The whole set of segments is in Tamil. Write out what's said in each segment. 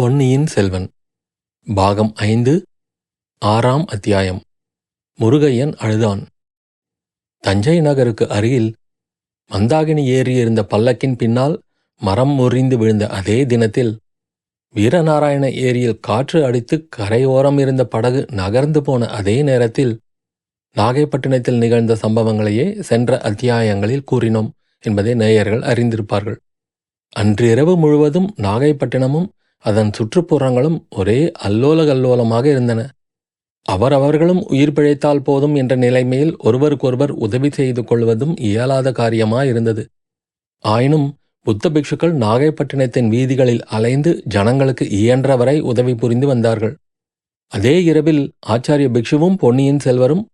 பொன்னியின் செல்வன் பாகம் 5 6ஆம் அத்தியாயம். முருகையன் அழுதான். தஞ்சை நகருக்கு அருகில் மந்தாகினி ஏறியிருந்த பல்லக்கின் பின்னால் மரம் முறிந்து விழுந்த அதே தினத்தில் வீரநாராயண ஏரியில் காற்று அடித்து கரையோரம் இருந்த படகு நகர்ந்து போன அதே நேரத்தில் நாகைப்பட்டினத்தில் நிகழ்ந்த சம்பவங்களையே சென்ற அத்தியாயங்களில் கூறினோம் என்பதை நேயர்கள் அறிந்திருப்பார்கள். அன்றிரவு முழுவதும் நாகைப்பட்டினமும் அதன் சுற்றுப்புறங்களும் ஒரே அல்லோல கல்லோலமாக இருந்தன. அவரவர்களும் உயிர் பிழைத்தால் போதும் என்ற நிலைமையில் ஒருவருக்கொருவர் உதவி செய்து கொள்வதும் இயலாத காரியமாயிருந்தது. ஆயினும் புத்த பிக்ஷுக்கள் நாகைப்பட்டினத்தின் வீதிகளில் அலைந்து ஜனங்களுக்கு இயன்றவரை உதவி புரிந்து வந்தார்கள். அதே இரவில் ஆச்சாரிய பிக்ஷுவும் பொன்னியின் செல்வரும்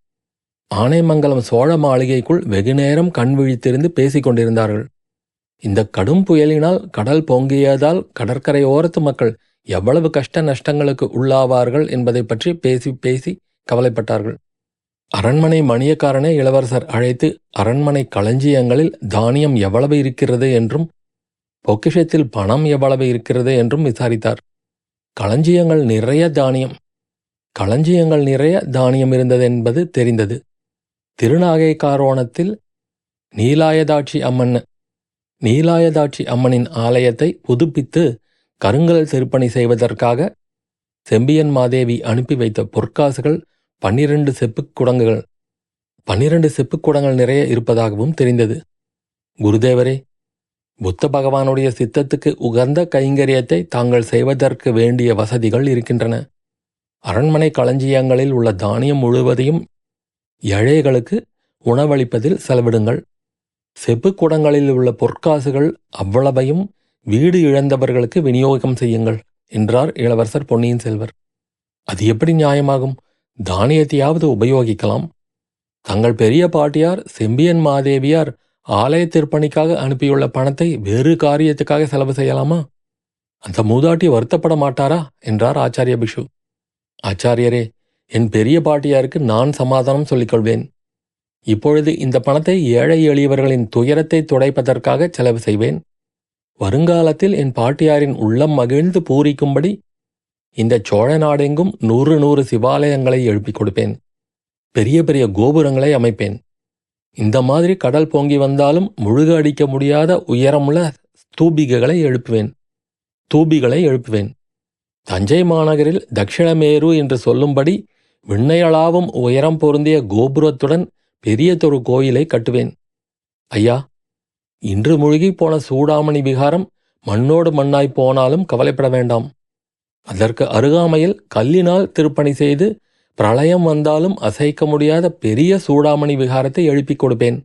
ஆனைமங்கலம் சோழ மாளிகைக்குள் வெகுநேரம் கண் விழித்திருந்து பேசிக் கொண்டிருந்தார்கள். இந்த கடும் புயலினால் கடல் பொங்கியதால் கடற்கரையோரத்து மக்கள் எவ்வளவு கஷ்ட நஷ்டங்களுக்கு உள்ளாவார்கள் என்பதை பற்றி பேசி பேசி கவலைப்பட்டார்கள். அரண்மனை மணியக்காரனை இளவரசர் அழைத்து அரண்மனை களஞ்சியங்களில் தானியம் எவ்வளவு இருக்கிறது என்றும் பொக்கிஷத்தில் பணம் எவ்வளவு இருக்கிறது என்றும் விசாரித்தார். களஞ்சியங்கள் நிறைய தானியம் இருந்தது என்பது தெரிந்தது. திருநாகைக்காரோணத்தில் நீலாயதாட்சி அம்மனின் ஆலயத்தை புதுப்பித்து கருங்கல் திருப்பணி செய்வதற்காக செம்பியன் மாதேவி அனுப்பி வைத்த பொற்காசுகள் 12 செப்புக்குடங்கள் நிறைய இருப்பதாகவும் தெரிந்தது. குருதேவரே, புத்த பகவானுடைய சித்தத்துக்கு உகந்த கைங்கரியத்தை தாங்கள் செய்வதற்கு வேண்டிய வசதிகள் இருக்கின்றன. அரண்மனை களஞ்சியங்களில் உள்ள தானியம் முழுவதையும் ஏழைகளுக்கு உணவளிப்பதில் செலவிடுங்கள். செப்புக்குடங்களில் உள்ள பொற்காசுகள் அவ்வளவையும் வீடு இழந்தவர்களுக்கு விநியோகம் செய்யுங்கள் என்றார் இளவரசர் பொன்னியின் செல்வர். அது எப்படி நியாயமாகும்? தானியத்தையாவது உபயோகிக்கலாம். தங்கள் பெரிய பாட்டியார் செம்பியன் மாதேவியார் ஆலய திருப்பணிக்காக அனுப்பியுள்ள பணத்தை வேறு காரியத்துக்காக செலவு செய்யலாமா? அந்த மூதாட்டி வருத்தப்பட மாட்டாரா என்றார் ஆச்சாரிய பிக்ஷு. ஆச்சாரியரே, என் பெரிய பாட்டியாருக்கு நான் சமாதானம் சொல்லிக்கொள்வேன். இப்பொழுது இந்த பணத்தை ஏழை எளியவர்களின் துயரத்தை துடைப்பதற்காக செலவு செய்வேன். வருங்காலத்தில் என் பாட்டியாரின் உள்ளம் மகிழ்ந்து பூரிக்கும்படி இந்த சோழ நாடெங்கும் 100 சிவாலயங்களை எழுப்பிக் கொடுப்பேன். பெரிய பெரிய கோபுரங்களை அமைப்பேன். இந்த மாதிரி கடல் பொங்கி வந்தாலும் முழுக அடிக்க முடியாத உயரமுள்ள தூபிகளை எழுப்புவேன். தஞ்சை மாநகரில் தட்சிணமேரு என்று சொல்லும்படி விண்ணையளாவும் உயரம் பொருந்திய கோபுரத்துடன் பெரியதொரு கோயிலை கட்டுவேன். ஐயா, இன்று முழுகி போன சூடாமணி விகாரம் மண்ணோடு மண்ணாய் போனாலும் கவலைப்பட வேண்டாம். அதற்கு அருகாமையில் கல்லினால் திருப்பணி செய்து பிரளயம் வந்தாலும் அசைக்க முடியாத பெரிய சூடாமணி விகாரத்தை எழுப்பிக் கொடுப்பேன்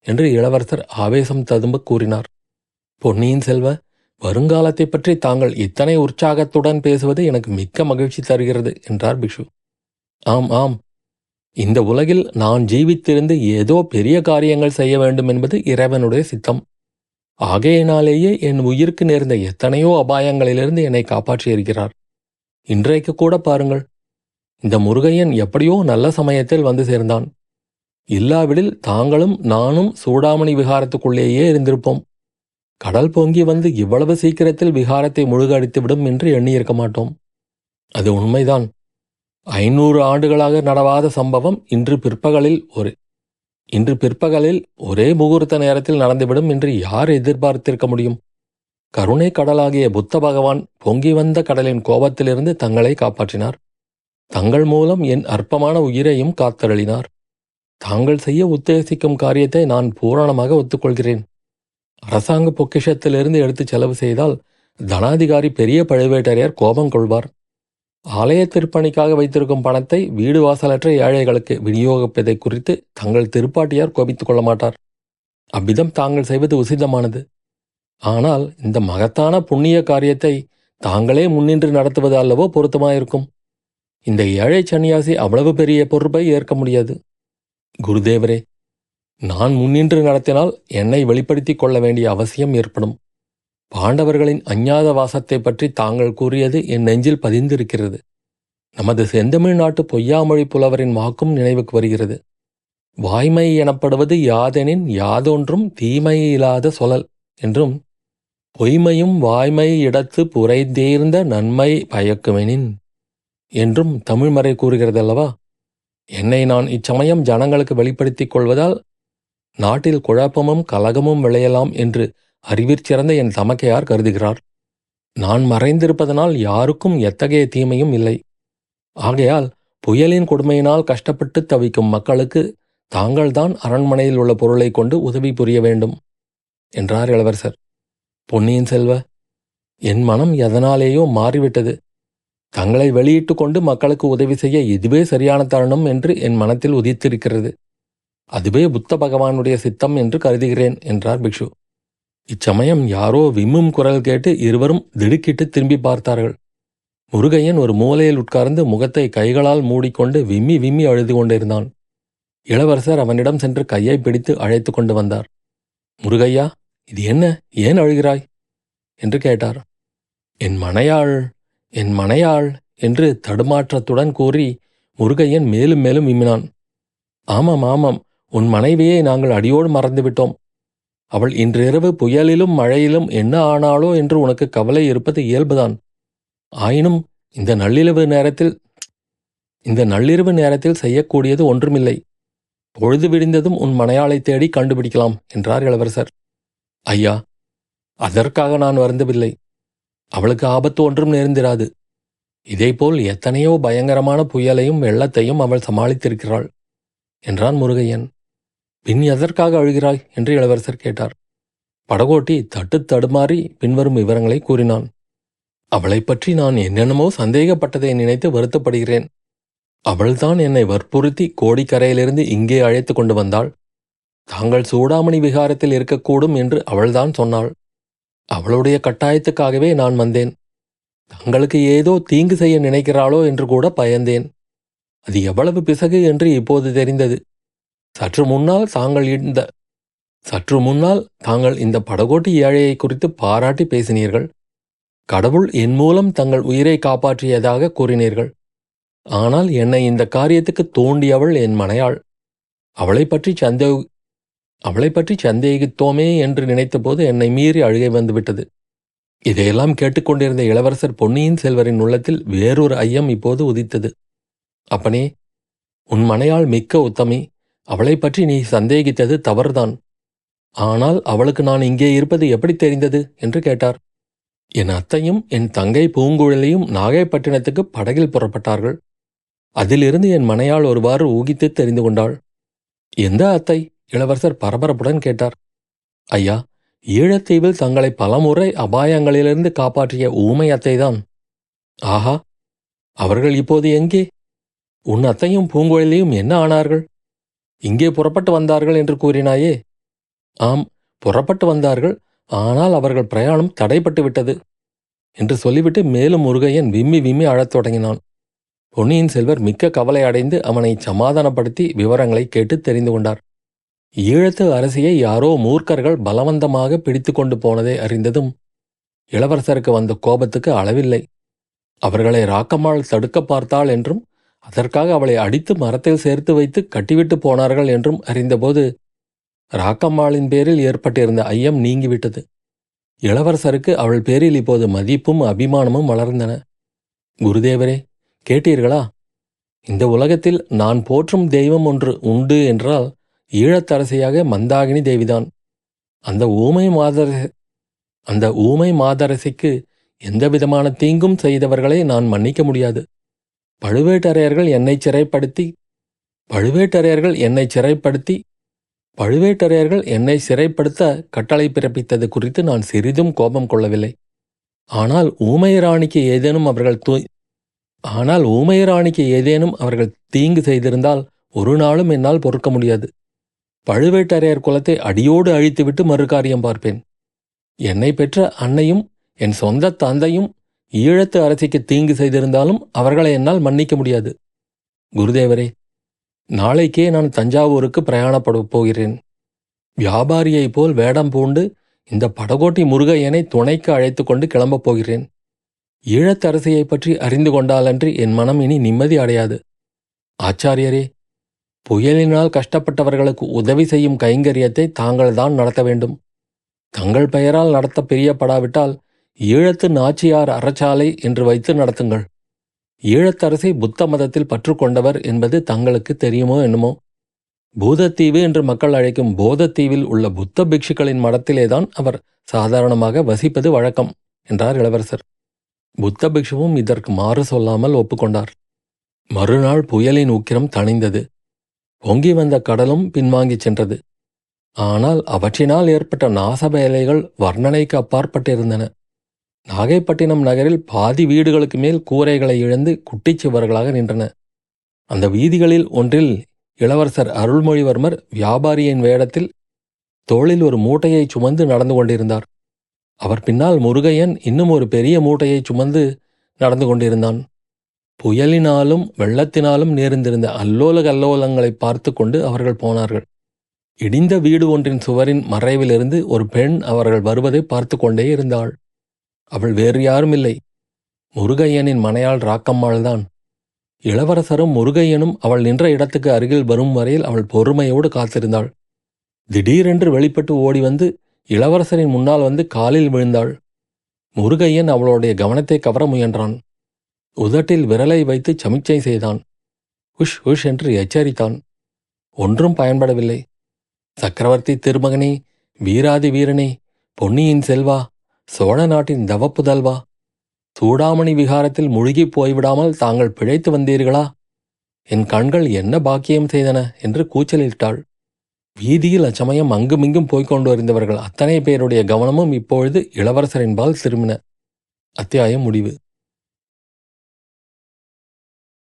என்று இளவரசர் ஆவேசம் ததும்ப கூறினார். பொன்னியின் செல்வ, வருங்காலத்தை பற்றி தாங்கள் இத்தனை உற்சாகத்துடன் பேசுவது எனக்கு மிக்க மகிழ்ச்சி தருகிறது என்றார் பிக்ஷு. ஆம், இந்த உலகில் நான் ஜீவித்திருந்து ஏதோ பெரிய காரியங்கள் செய்ய வேண்டும் என்பது இறைவனுடைய சித்தம். ஆகையினாலேயே என் உயிருக்கு நேர்ந்த எத்தனையோ அபாயங்களிலிருந்து என்னை காப்பாற்றியிருக்கிறார். இன்றைக்கு கூட பாருங்கள், இந்த முருகையன் எப்படியோ நல்ல சமயத்தில் வந்து சேர்ந்தான். இல்லாவிடில் தாங்களும் நானும் சூடாமணி விகாரத்துக்குள்ளேயே இருந்திருப்போம். கடல் பொங்கி வந்து இவ்வளவு சீக்கிரத்தில் விகாரத்தை முழுகடித்துவிடும் என்று எண்ணியிருக்க மாட்டோம். அது உண்மைதான். 500 ஆண்டுகளாக நடவாத சம்பவம் இன்று பிற்பகலில் ஒரே முகூர்த்த நேரத்தில் நடந்துவிடும் என்று யார் எதிர்பார்த்திருக்க முடியும்? கருணை கடலாகிய புத்த பகவான் பொங்கி வந்த கடலின் கோபத்திலிருந்து தங்களை காப்பாற்றினார். தங்கள் மூலம் என் அற்பமான உயிரையும் காத்தருளினார். தாங்கள் செய்ய உத்தேசிக்கும் காரியத்தை நான் பூரணமாக ஒத்துக்கொள்கிறேன். அரசாங்க பொக்கிஷத்திலிருந்து எடுத்து செலவு செய்தால் தனாதிகாரி பெரிய பழுவேட்டரையர் கோபம் கொள்வார். ஆலய திருப்பணிக்காக வைத்திருக்கும் பணத்தை வீடு வாசலற்ற ஏழைகளுக்கு விநியோகிப்பதை குறித்து தங்கள் திருப்பாட்டியார் கோபித்துக் கொள்ள மாட்டார். அவ்விதம் தாங்கள் செய்வது உசிதமானது. ஆனால் இந்த மகத்தான புண்ணிய காரியத்தை தாங்களே முன்னின்று நடத்துவது அல்லவோ பொருத்தமாயிருக்கும். இந்த ஏழை சன்னியாசி அவ்வளவு பெரிய பொறுப்பை ஏற்க முடியாது. குருதேவரே, நான் முன்னின்று நடத்தினால் என்னை வெளிப்படுத்திக் கொள்ள வேண்டிய அவசியம் ஏற்படும். பாண்டவர்களின் அஞ்ஞாத வாசத்தை பற்றி தாங்கள் கூறியது என் நெஞ்சில் பதிந்திருக்கிறது. நமது செந்தமிழ் நாட்டு பொய்யாமொழி புலவரின் வாக்கும் நினைவுக்கு வருகிறது. வாய்மை எனப்படுவது யாதெனின் யாதொன்றும் தீமையில்லாத சொலல் என்றும் பொய்மையும் வாய்மை இடத்து புரைதீர்ந்த நன்மை பயக்குமெனின் என்றும் தமிழ்மறை கூறுகிறதல்லவா? என்னை நான் இச்சமயம் ஜனங்களுக்கு வெளிப்படுத்திக் கொள்வதால் நாட்டில் குழப்பமும் கலகமும் விளையலாம் என்று அறிவிற்சிறந்த என் தமக்கையார் கருதுகிறார். நான் மறைந்திருப்பதனால் யாருக்கும் எத்தகைய தீமையும் இல்லை. ஆகையால் புயலின் கொடுமையினால் கஷ்டப்பட்டு தவிக்கும் மக்களுக்கு தாங்கள்தான் அரண்மனையில் உள்ள பொருளை கொண்டு உதவி புரிய வேண்டும் என்றார் இளவரசர். பொன்னியின் செல்வ, என் மனம் எதனாலேயோ மாறிவிட்டது. தங்களை வெளியிட்டு கொண்டு மக்களுக்கு உதவி செய்ய இதுவே சரியான தருணம் என்று என் மனத்தில் உதித்திருக்கிறது. அதுவே புத்த பகவானுடைய சித்தம் என்று கருதுகிறேன் என்றார் பிக்ஷு. இச்சமயம் யாரோ விம்மும் குரல் கேட்டு இருவரும் திடுக்கிட்டு திரும்பி பார்த்தார்கள். முருகையன் ஒரு மூலையில் உட்கார்ந்து முகத்தை கைகளால் மூடிக்கொண்டு விம்மி விம்மி அழுது கொண்டிருந்தான். இளவரசர் அவனிடம் சென்று கையை பிடித்து அழைத்து கொண்டு வந்தார். முருகையா, இது என்ன, ஏன் அழுகிறாய் என்று கேட்டார். என் மனையாள் என்று தடுமாற்றத்துடன் கூறி முருகையன் மேலும் மேலும் விம்மினான். ஆமாம், உன் மனைவியை நாங்கள் அடியோடு மறந்துவிட்டோம். அவள் இன்றிரவு புயலிலும் மழையிலும் என்ன ஆனாளோ என்று உனக்கு கவலை இருப்பது இயல்புதான். ஆயினும் இந்த நள்ளிரவு நேரத்தில் செய்யக்கூடியது ஒன்றுமில்லை. பொழுது விடிந்ததும் உன் மனையாளை தேடி கண்டுபிடிக்கலாம் என்றார் இளவரசர். ஐயா, அதற்காக நான் வருந்தவில்லை. அவளுக்கு ஆபத்து ஒன்றும் நேர்ந்திராது. இதேபோல் எத்தனையோ பயங்கரமான புயலையும் வெள்ளத்தையும் அவள் சமாளித்திருக்கிறாள் என்றான் முருகையன். பின் எதற்காக அழுகிறாய் என்று இளவரசர் கேட்டார். படகோட்டி தட்டு தடுமாறி பின்வரும் விவரங்களை கூறினான். அவளை பற்றி நான் என்னென்னமோ சந்தேகப்பட்டதை நினைத்து வருத்தப்படுகிறேன். அவள்தான் என்னை வற்புறுத்தி கோடிக்கரையிலிருந்து இங்கே அழைத்து கொண்டு வந்தாள். தாங்கள் சூடாமணி விகாரத்தில் இருக்கக்கூடும் என்று அவள்தான் சொன்னாள். அவளுடைய கட்டாயத்துக்காகவே நான் வந்தேன். தங்களுக்கு ஏதோ தீங்கு செய்ய நினைக்கிறாளோ என்று கூட பயந்தேன். அது எவ்வளவு பிசகு என்று இப்போது தெரிந்தது. சற்று முன்னால் தாங்கள் இந்த படகோட்டி ஏழையை குறித்து பாராட்டி பேசினீர்கள். கடவுள் என் மூலம் தங்கள் உயிரை காப்பாற்றியதாக கூறினீர்கள். ஆனால் என்னை இந்த காரியத்துக்கு தூண்டியவள் என் மனையாள். அவளை பற்றி சந்தேகித்தோமே என்று நினைத்தபோது என்னை மீறி அழுகை வந்துவிட்டது. இதையெல்லாம் கேட்டுக்கொண்டிருந்த இளவரசர் பொன்னியின் செல்வரின் உள்ளத்தில் வேறொரு ஐயம் இப்போது உதித்தது. அப்பனே, உன் மனையாள் மிக்க உத்தமி. அவளை பற்றி நீ சந்தேகித்தது தவறுதான். ஆனால் அவளுக்கு நான் இங்கே இருப்பது எப்படி தெரிந்தது என்று கேட்டார். என் அத்தையும் என் தங்கை பூங்குழலியும் நாகைப்பட்டினத்துக்கு படகில் புறப்பட்டார்கள். அதிலிருந்து என் மனையாள் ஒருவாறு ஊகித்து தெரிந்து கொண்டாள். எந்த அத்தை? இளவரசர் பரபரப்புடன் கேட்டார். ஐயா, ஈழத்தீவில் தங்களை பலமுறை அபாயங்களிலிருந்து காப்பாற்றிய ஊமை அத்தைதான். ஆஹா, அவர்கள் இப்போது எங்கே? உன் அத்தையும் பூங்குழலியும் என்ன ஆனார்கள்? இங்கே புறப்பட்டு வந்தார்கள் என்று கூறினாயே. ஆம், புறப்பட்டு வந்தார்கள். ஆனால் அவர்கள் பிரயாணம் தடைப்பட்டு விட்டது என்று சொல்லிவிட்டு மேலும் முருகையன் விம்மி விம்மி அழத் தொடங்கினான். பொன்னியின் செல்வர் மிக்க கவலை அடைந்து அவனை சமாதானப்படுத்தி விவரங்களை கேட்டு தெரிந்து கொண்டார். ஈழத்து அரசியை யாரோ மூர்க்கர்கள் பலவந்தமாக பிடித்து கொண்டு போனதை அறிந்ததும் இளவரசருக்கு வந்த கோபத்துக்கு அளவில்லை. அவர்களை ராக்கம்மாள் தடுக்க பார்த்தாள் என்றும் அதற்காக அவளை அடித்து மரத்தில் சேர்த்து வைத்து கட்டிவிட்டு போனார்கள் என்றும் அறிந்தபோது ராக்கம்மாளின் பேரில் ஏற்பட்டிருந்த ஐயம் நீங்கிவிட்டது. இளவரசருக்கு அவள் பேரில் இப்போது மதிப்பும் அபிமானமும் வளர்ந்தன. குருதேவரே, கேட்டீர்களா? இந்த உலகத்தில் நான் போற்றும் தெய்வம் ஒன்று உண்டு என்றால் ஈழத்தரசியாக மந்தாகினி தேவிதான். அந்த ஊமை மாதரசிக்கு எந்தவிதமான தீங்கும் செய்தவர்களை நான் மன்னிக்க முடியாது. பழுவேட்டரையர்கள் என்னை சிறைப்படுத்த கட்டளை பிறப்பித்தது குறித்து நான் சிறிதும் கோபம் கொள்ளவில்லை. ஆனால் ஊமையராணிக்கு ஏதேனும் அவர்கள் தீங்கு செய்திருந்தால் ஒரு நாளும் என்னால் பொறுக்க முடியாது. பழுவேட்டரையர் குலத்தை அடியோடு அழித்துவிட்டு மறுகாரியம் பார்ப்பேன். என்னை பெற்ற அன்னையும் என் சொந்த தந்தையும் ஈழத்து அரசிக்கு தீங்கு செய்திருந்தாலும் அவர்களை என்னால் மன்னிக்க முடியாது. குருதேவரே, நாளைக்கே நான் தஞ்சாவூருக்கு பிரயாணப்பட போகிறேன். வியாபாரியைப் போல் வேடம் பூண்டு இந்த படகோட்டி முருகையனை துணைக்கு அழைத்து கொண்டு கிளம்பப் போகிறேன். ஈழத்தரசியை பற்றி அறிந்து கொண்டாலன்றி என் மனம் இனி நிம்மதி அடையாது. ஆச்சாரியரே, புயலினால் கஷ்டப்பட்டவர்களுக்கு உதவி செய்யும் கைங்கரியத்தை தாங்கள்தான் நடத்த வேண்டும். தங்கள் பெயரால் நடத்த பிரியப்படாவிட்டால் ஈழத்து நாச்சியார் அறச்சாலை என்று வைத்து நடத்துங்கள். ஈழத்தரசி புத்த மதத்தில் பற்று கொண்டவர் என்பது தங்களுக்கு தெரியுமோ என்னமோ. பூதத்தீவு என்று மக்கள் அழைக்கும் போதத்தீவில் உள்ள புத்த பிக்ஷுக்களின் மடத்திலேதான் அவர் சாதாரணமாக வசிப்பது வழக்கம் என்றார் இளவரசர். புத்த பிக்ஷுவும் இதற்கு மாறு சொல்லாமல் ஒப்புக்கொண்டார். மறுநாள் புயலின் உக்கிரம் தணிந்தது. பொங்கி வந்த கடலும் பின்வாங்கிச் சென்றது. ஆனால் அவற்றினால் ஏற்பட்ட நாசவேலைகள் வர்ணனைக்கு அப்பாற்பட்டிருந்தன. நாகைப்பட்டினம் நகரில் பாதி வீடுகளுக்கு மேல் கூரைகளை இழந்து குட்டிச்சுவர்களாக நின்றன. அந்த வீதிகளில் ஒன்றில் இளவரசர் அருள்மொழிவர்மர் வியாபாரியின் வேடத்தில் தோளில் ஒரு மூட்டையை சுமந்து நடந்து கொண்டிருந்தார். அவர் பின்னால் முருகையன் இன்னும் ஒரு பெரிய மூட்டையை சுமந்து நடந்து கொண்டிருந்தான். புயலினாலும் வெள்ளத்தினாலும் நேர்ந்திருந்த அல்லோல கல்லோலங்களை பார்த்து கொண்டு அவர்கள் போனார்கள். இடிந்த வீடு ஒன்றின் சுவரின் மறைவிலிருந்து ஒரு பெண் அவர்கள் வருவதை பார்த்து கொண்டே இருந்தாள். அவள் வேறு யாரும் இல்லை, முருகையனின் மனையாள் ராக்கம்மாள்தான். இளவரசரும் முருகையனும் அவள் நின்ற இடத்துக்கு அருகில் வரும் வரையில் அவள் பொறுமையோடு காத்திருந்தாள். திடீரென்று வெளிப்பட்டு ஓடி வந்து இளவரசரின் முன்னால் வந்து காலில் விழுந்தாள். முருகையன் அவளுடைய கவனத்தை கவர முயன்றான். உதட்டில் விரலை வைத்து சமிச்சை செய்தான். உஷ் உஷ் என்று எச்சரித்தான். ஒன்றும் பயன்படவில்லை. சக்கரவர்த்தி திருமகனே, வீராதி வீரனே, பொன்னியின் செல்வா, சோழ நாட்டின் தவப்புதல்வா, சூடாமணி விகாரத்தில் முழுகிப் போய்விடாமல் தாங்கள் பிழைத்து வந்தீர்களா? என் கண்கள் என்ன பாக்கியம் செய்தன என்று கூச்சலிட்டாள். வீதியில் அச்சமயம் அங்குமிங்கும் போய்க் கொண்டு வருந்தவர்கள் அத்தனை பேருடைய கவனமும் இப்பொழுது இளவரசரின்பால் திரும்பின. அத்தியாயம் முடிவு.